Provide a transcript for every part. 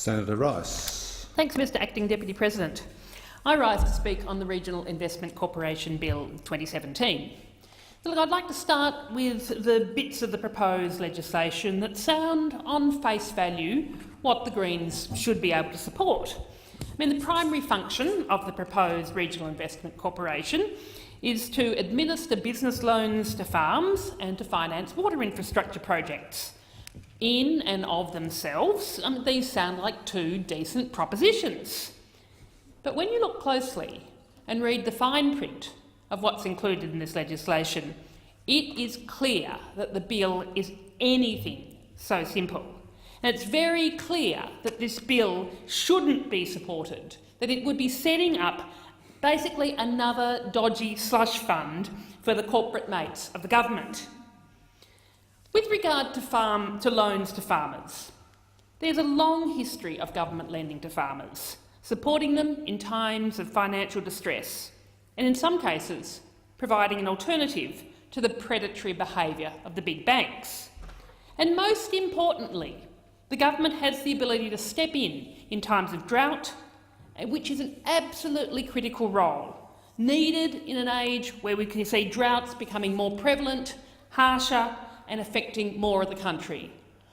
Senator Rice. Thanks, Mr Acting Deputy President. I rise to speak on the Regional Investment Corporation Bill 2017. Look, I'd like to start with the bits of the proposed legislation that sound, on face value, what the Greens should be able to support. I mean, the primary function of the proposed Regional Investment Corporation is to administer business loans to farms and to finance water infrastructure projects. In and of themselves, these sound like two decent propositions. But when you look closely and read the fine print of what's included in this legislation, it is clear that the bill is anything so simple. And it's very clear that this bill shouldn't be supported, that it would be setting up basically another dodgy slush fund for the corporate mates of the government. With regard to loans to farmers, there's a long history of government lending to farmers, supporting them in times of financial distress, and in some cases providing an alternative to the predatory behaviour of the big banks. And most importantly, the government has the ability to step in times of drought, which is an absolutely critical role, needed in an age where we can see droughts becoming more prevalent, harsher and affecting more of the country.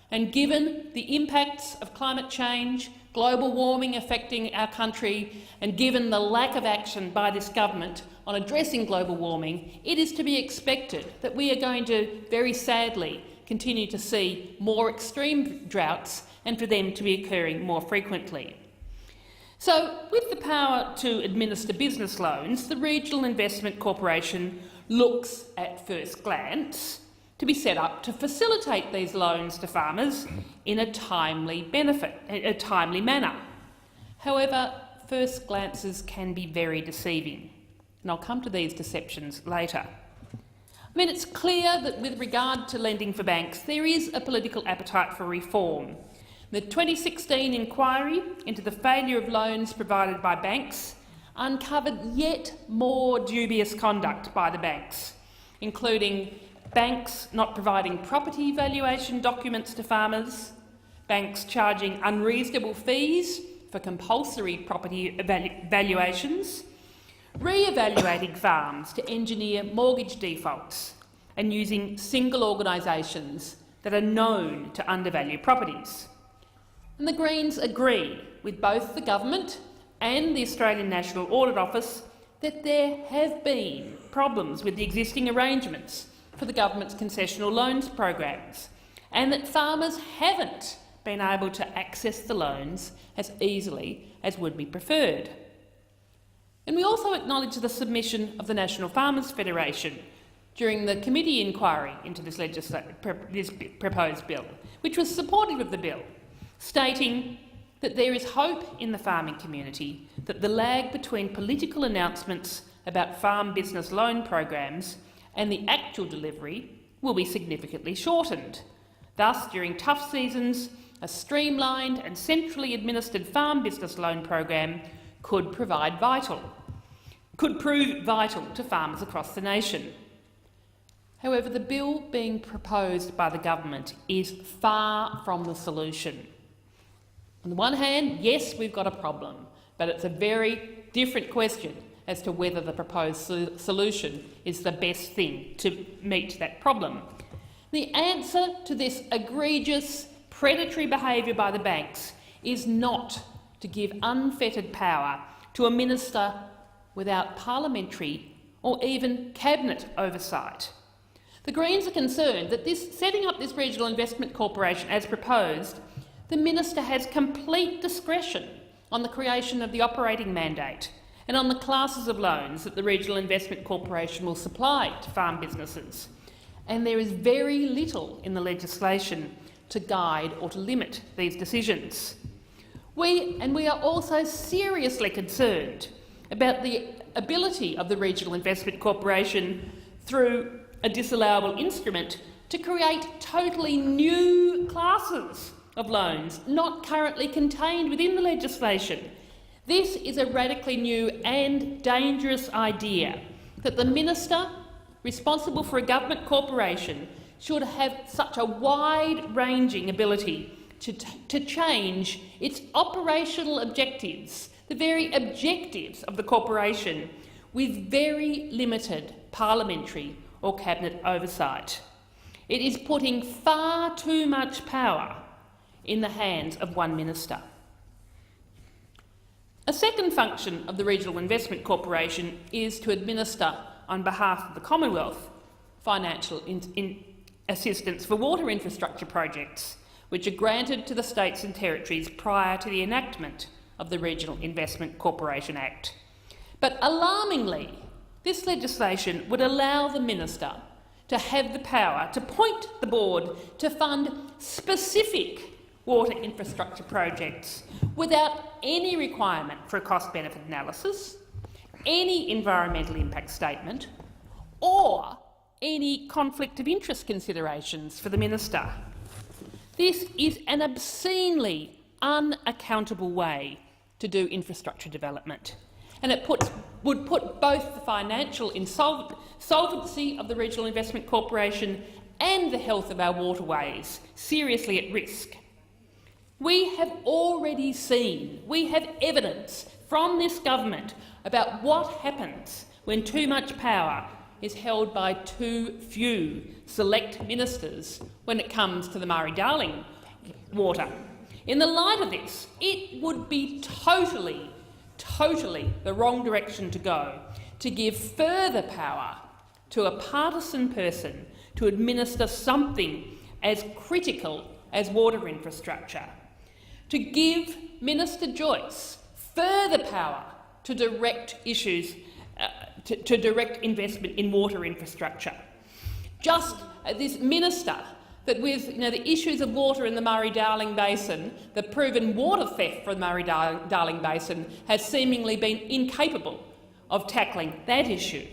And given the impacts of climate change, global warming affecting our country, and given the lack of action by this government on addressing global warming, it is to be expected that we are going to, very sadly, continue to see more extreme droughts and for them to be occurring more frequently. So, with the power to administer business loans, the Regional Investment Corporation looks, at first glance, to be set up to facilitate these loans to farmers in a timely manner. However, first glances can be very deceiving, and I'll come to these deceptions later. I mean, it's clear that with regard to lending for banks, there is a political appetite for reform. The 2016 inquiry into the failure of loans provided by banks uncovered yet more dubious conduct by the banks, including banks not providing property valuation documents to farmers, banks charging unreasonable fees for compulsory property valuations, re-evaluating farms to engineer mortgage defaults, and using single organisations that are known to undervalue properties. And the Greens agree with both the government and the Australian National Audit Office that there have been problems with the existing arrangements for the government's concessional loans programs, and that farmers haven't been able to access the loans as easily as would be preferred. And we also acknowledge the submission of the National Farmers Federation during the committee inquiry into this proposed bill, which was supportive of the bill, stating that there is hope in the farming community that the lag between political announcements about farm business loan programs and the actual delivery will be significantly shortened. Thus, during tough seasons, a streamlined and centrally administered farm business loan program could prove vital to farmers across the nation. However, the bill being proposed by the government is far from the solution. On the one hand, yes, we've got a problem, but it's a very different question as to whether the proposed solution is the best thing to meet that problem. The answer to this egregious predatory behaviour by the banks is not to give unfettered power to a minister without parliamentary or even cabinet oversight. The Greens are concerned that setting up this Regional Investment Corporation as proposed, the minister has complete discretion on the creation of the operating mandate and on the classes of loans that the Regional Investment Corporation will supply to farm businesses. And there is very little in the legislation to guide or to limit these decisions. We are also seriously concerned about the ability of the Regional Investment Corporation, through a disallowable instrument, to create totally new classes of loans not currently contained within the legislation. This is a radically new and dangerous idea, that the minister responsible for a government corporation should have such a wide-ranging ability to change its operational objectives, the very objectives of the corporation, with very limited parliamentary or cabinet oversight. It is putting far too much power in the hands of one minister. A second function of the Regional Investment Corporation is to administer, on behalf of the Commonwealth, financial assistance for water infrastructure projects, which are granted to the states and territories prior to the enactment of the Regional Investment Corporation Act. But alarmingly, this legislation would allow the minister to have the power to point the board to fund specific water infrastructure projects without any requirement for a cost-benefit analysis, any environmental impact statement, or any conflict of interest considerations for the minister. This is an obscenely unaccountable way to do infrastructure development, and it would put both the financial solvency of the Regional Investment Corporation and the health of our waterways seriously at risk. We have already seen, we have evidence from this government about what happens when too much power is held by too few select ministers when it comes to the Murray-Darling water. In the light of this, it would be totally the wrong direction to go to give further power to a partisan person to administer something as critical as water infrastructure, to give Minister Joyce further power to direct issues, to direct investment in water infrastructure. Just this minister that with the issues of water in the Murray-Darling Basin, the proven water theft from the Murray-Darling Basin has seemingly been incapable of tackling that issue.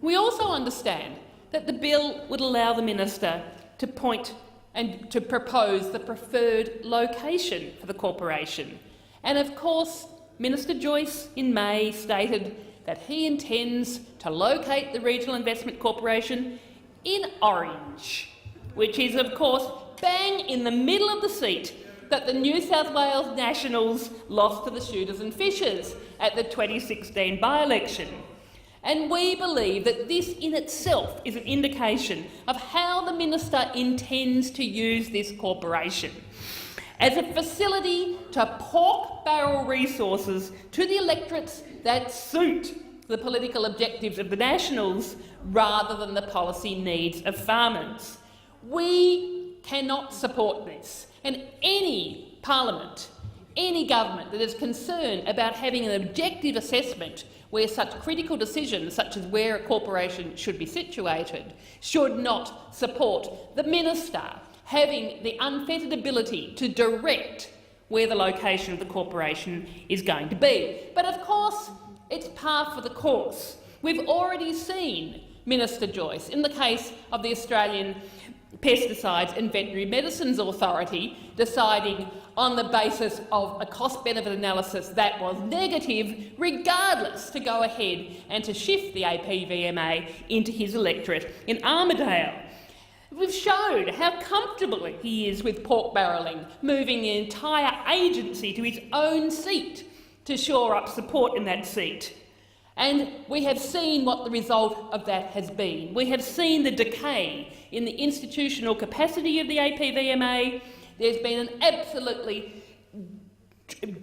We also understand that the bill would allow the minister to point and to propose the preferred location for the corporation. And of course, Minister Joyce in May stated that he intends to locate the Regional Investment Corporation in Orange, which is of course bang in the middle of the seat that the New South Wales Nationals lost to the Shooters and Fishers at the 2016 by-election. And we believe that this in itself is an indication of how the minister intends to use this corporation as a facility to pork barrel resources to the electorates that suit the political objectives of the Nationals rather than the policy needs of farmers. We cannot support this, and any parliament, any government that is concerned about having an objective assessment where such critical decisions, such as where a corporation should be situated, should not support the minister having the unfettered ability to direct where the location of the corporation is going to be. But of course, it's par for the course. We've already seen Minister Joyce, in the case of the Australian Pesticides and Veterinary Medicines Authority, deciding on the basis of a cost-benefit analysis that was negative, regardless, to go ahead and to shift the APVMA into his electorate in Armidale. We've showed how comfortable he is with pork barrelling, moving the entire agency to his own seat to shore up support in that seat. And we have seen what the result of that has been. We have seen the decay in the institutional capacity of the APVMA. There's been an absolutely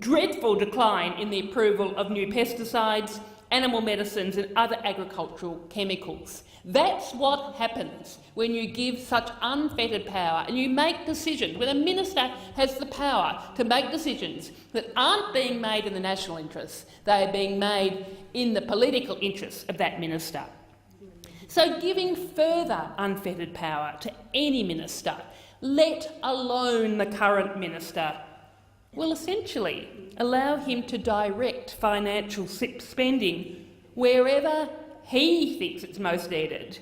dreadful decline in the approval of new pesticides, animal medicines and other agricultural chemicals. That's what happens when you give such unfettered power and you make decisions, when a minister has the power to make decisions that aren't being made in the national interest, they are being made in the political interests of that minister. So giving further unfettered power to any minister, let alone the current minister, will essentially allow him to direct financial spending wherever he thinks it's most needed,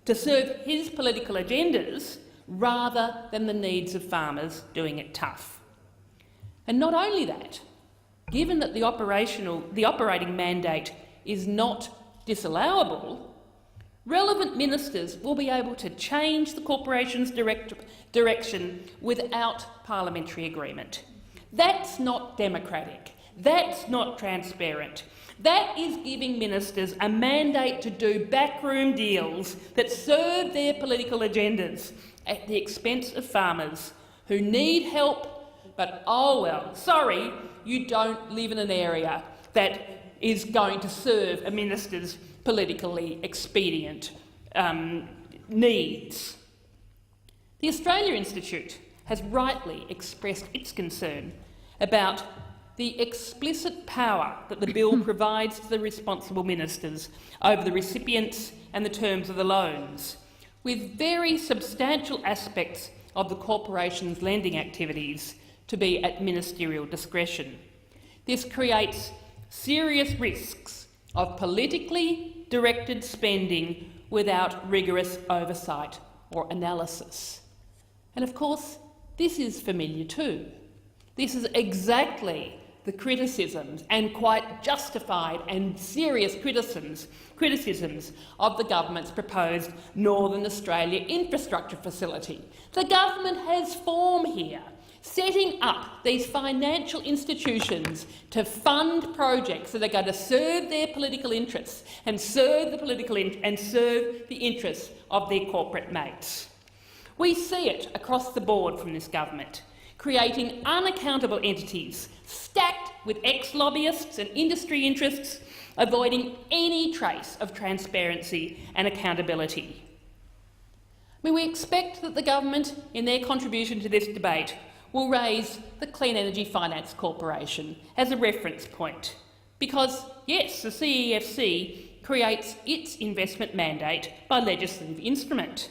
to serve his political agendas rather than the needs of farmers doing it tough. And not only that, given that the operating mandate is not disallowable, relevant ministers will be able to change the corporation's direction without parliamentary agreement. That's not democratic. That's not transparent. That is giving ministers a mandate to do backroom deals that serve their political agendas at the expense of farmers who need help, but oh well, sorry, you don't live in an area that is going to serve a minister's politically expedient needs. The Australia Institute has rightly expressed its concern about the explicit power that the bill provides to the responsible ministers over the recipients and the terms of the loans, with very substantial aspects of the corporation's lending activities to be at ministerial discretion. This creates serious risks of politically directed spending without rigorous oversight or analysis. And of course, this is familiar too. This is exactly the criticisms, and quite justified and serious criticisms of the government's proposed Northern Australia Infrastructure Facility. The government has form here, setting up these financial institutions to fund projects that are going to serve their political interests and serve the interests of their corporate mates. We see it across the board from this government, creating unaccountable entities stacked with ex-lobbyists and industry interests, avoiding any trace of transparency and accountability. We expect that the government, in their contribution to this debate, will raise the Clean Energy Finance Corporation as a reference point, because, yes, the CEFC creates its investment mandate by legislative instrument.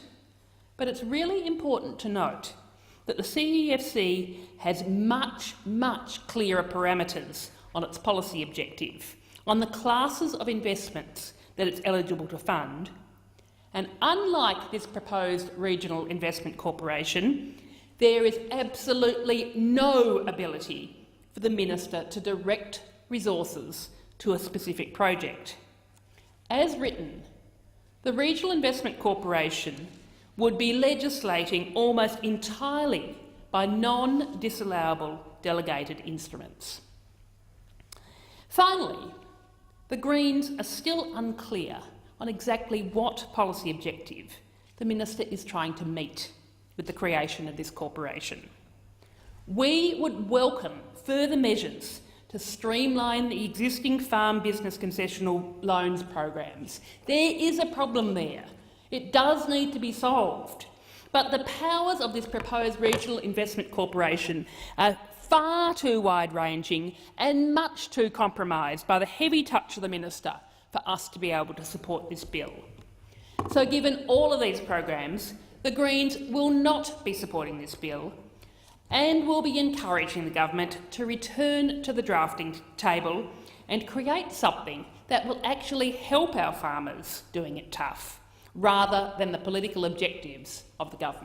But it's really important to note that the CEFC has much, much clearer parameters on its policy objective, on the classes of investments that it's eligible to fund, and unlike this proposed Regional Investment Corporation, there is absolutely no ability for the minister to direct resources to a specific project. As written, the Regional Investment Corporation would be legislating almost entirely by non-disallowable delegated instruments. Finally, the Greens are still unclear on exactly what policy objective the minister is trying to meet with the creation of this corporation. We would welcome further measures to streamline the existing farm business concessional loans programs. There is a problem there. It does need to be solved, but the powers of this proposed Regional Investment Corporation are far too wide-ranging and much too compromised by the heavy touch of the minister for us to be able to support this bill. So given all of these programs, the Greens will not be supporting this bill and will be encouraging the government to return to the drafting table and create something that will actually help our farmers doing it tough, rather than the political objectives of the government.